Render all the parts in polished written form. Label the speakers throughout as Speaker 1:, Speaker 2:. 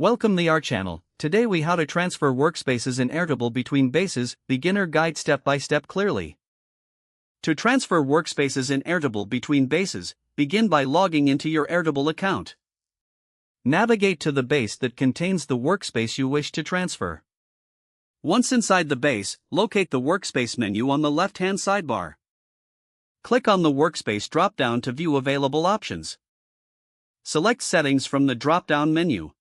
Speaker 1: Welcome to our channel. Today we how to transfer workspaces in Airtable between bases, beginner guide step by step clearly. To transfer workspaces in Airtable between bases, begin by logging into your Airtable account. Navigate to the base that contains the workspace you wish to transfer. Once inside the base, locate the workspace menu on the left-hand sidebar. Click on the workspace drop-down to view available options. Select Settings from the drop-down menu.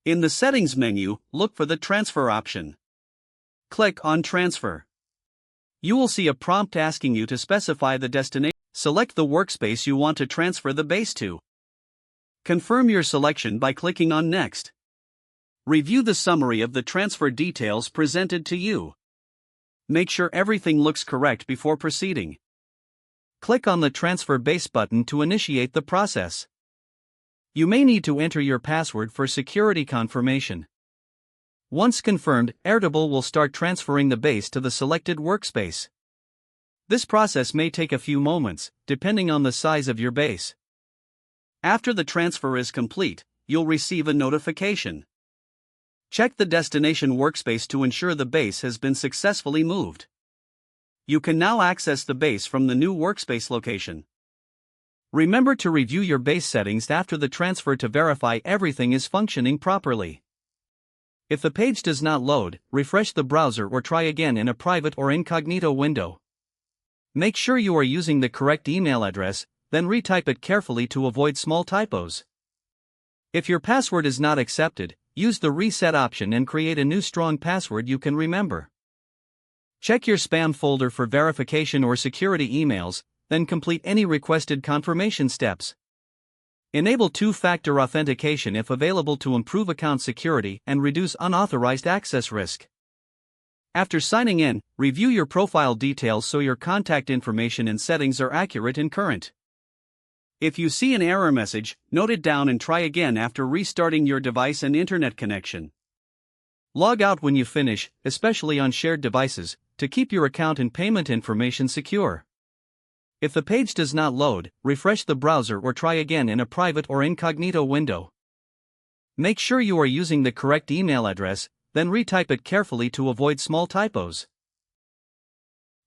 Speaker 1: In the Settings menu, look for the Transfer option. Click on Transfer. You will see a prompt asking you to specify the destination. Select the workspace you want to transfer the base to. Confirm your selection by clicking on Next. Review the summary of the transfer details presented to you. Make sure everything looks correct before proceeding. Click on the Transfer Base button to initiate the process. You may need to enter your password for security confirmation. Once confirmed, Airtable will start transferring the base to the selected workspace. This process may take a few moments, depending on the size of your base. After the transfer is complete, you'll receive a notification. Check the destination workspace to ensure the base has been successfully moved. You can now access the base from the new workspace location. Remember to review your base settings after the transfer to verify everything is functioning properly. If the page does not load, refresh the browser or try again in a private or incognito window. Make sure you are using the correct email address, then retype it carefully to avoid small typos. If your password is not accepted, use the reset option and create a new strong password you can remember. Check your spam folder for verification or security emails, then complete any requested confirmation steps. Enable two-factor authentication if available to improve account security and reduce unauthorized access risk. After signing in, review your profile details so your contact information and settings are accurate and current. If you see an error message, note it down and try again after restarting your device and internet connection. Log out when you finish, especially on shared devices, to keep your account and payment information secure. If the page does not load, refresh the browser or try again in a private or incognito window. Make sure you are using the correct email address, then retype it carefully to avoid small typos.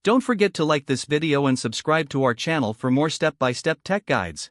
Speaker 1: Don't forget to like this video and subscribe to our channel for more step-by-step tech guides.